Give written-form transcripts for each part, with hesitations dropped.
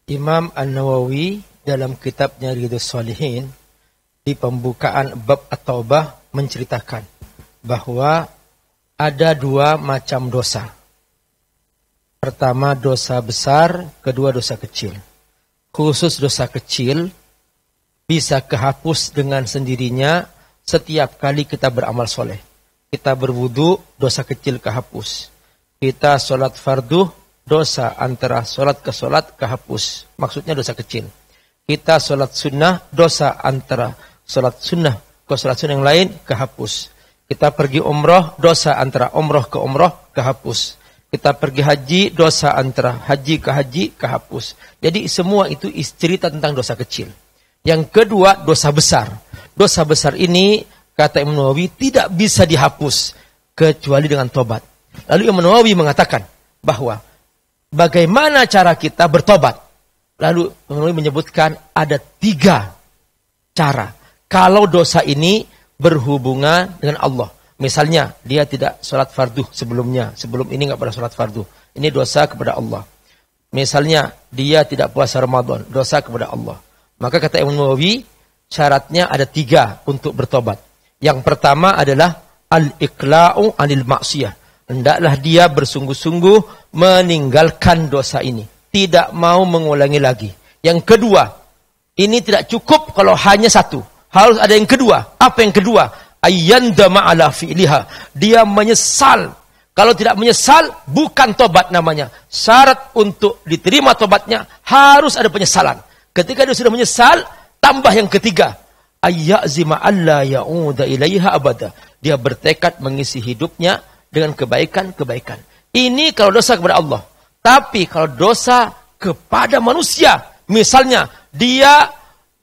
Imam An-Nawawi dalam kitabnya Riyadhus Shalihin di pembukaan bab At-Taubah menceritakan bahwa ada dua macam dosa. Pertama dosa besar, kedua dosa kecil. Khusus dosa kecil bisa kehapus dengan sendirinya setiap kali kita beramal soleh. Kita berwudu, dosa kecil kehapus. Kita sholat fardu, dosa antara sholat ke sholat kehapus. Maksudnya dosa kecil. Kita sholat sunnah, dosa antara sholat sunnah ke sholat sunnah yang lain kehapus. Kita pergi umroh, dosa antara umroh ke umroh kehapus. Kita pergi haji, dosa antara haji ke haji kehapus. Jadi semua itu cerita tentang dosa kecil. Yang kedua, dosa besar. Dosa besar ini, kata Imam Nawawi, tidak bisa dihapus kecuali dengan tobat. Lalu Imam Nawawi mengatakan bahwa bagaimana cara kita bertobat. Lalu Imam Nawawi menyebutkan ada 3 cara. Kalau dosa ini berhubungan dengan Allah. Misalnya, dia tidak sholat fardu sebelumnya. Sebelum ini nggak pernah sholat fardu. Ini dosa kepada Allah. Misalnya, dia tidak puasa Ramadan. Dosa kepada Allah. Maka kata Imam Nawawi, syaratnya ada 3 untuk bertobat. Yang pertama adalah al-iqla'u anil maksiyah. Hendaklah dia bersungguh-sungguh meninggalkan dosa ini. Tidak mau mengulangi lagi. Yang kedua, ini tidak cukup kalau hanya satu. Harus ada yang kedua. Apa yang kedua? Ayyandama ala fi'liha. Dia menyesal. Kalau tidak menyesal, bukan tobat namanya. Syarat untuk diterima tobatnya, harus ada penyesalan. Ketika dia sudah menyesal, tambah yang ketiga. Ayyazima alla ya'uda ilaiha abada. Dia bertekad mengisi hidupnya dengan kebaikan-kebaikan. Ini kalau dosa kepada Allah. Tapi kalau dosa kepada manusia, misalnya dia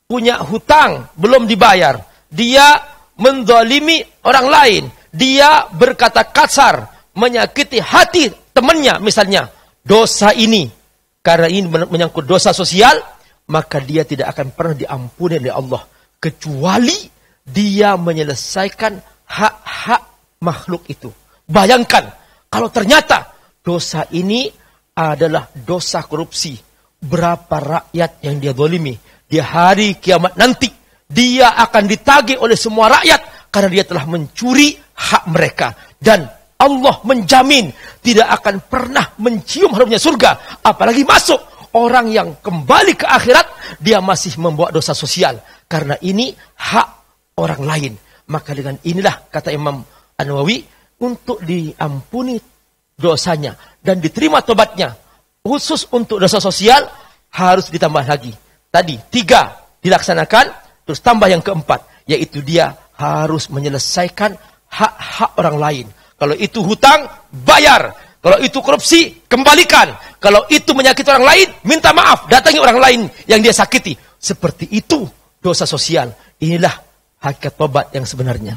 punya hutang belum dibayar, dia menzalimi orang lain, dia berkata kasar, menyakiti hati temannya misalnya, dosa ini karena ini menyangkut dosa sosial, maka dia tidak akan pernah diampuni oleh Allah kecuali dia menyelesaikan hak-hak makhluk itu. Bayangkan kalau ternyata dosa ini adalah dosa korupsi. Berapa rakyat yang dia zalimi. Di hari kiamat nanti, dia akan ditagih oleh semua rakyat karena dia telah mencuri hak mereka. Dan Allah menjamin tidak akan pernah mencium harumnya surga. Apalagi masuk orang yang kembali ke akhirat, dia masih membawa dosa sosial. Karena ini hak orang lain. Maka dengan inilah, kata Imam An-Nawawi, untuk diampuni dosanya dan diterima tobatnya, khusus untuk dosa sosial, harus ditambah lagi. Tadi 3 dilaksanakan, terus tambah yang keempat, yaitu dia harus menyelesaikan hak-hak orang lain. Kalau itu hutang, bayar. Kalau itu korupsi, kembalikan. Kalau itu menyakiti orang lain, minta maaf, datangi orang lain yang dia sakiti. Seperti itu dosa sosial. Inilah hakikat tobat yang sebenarnya.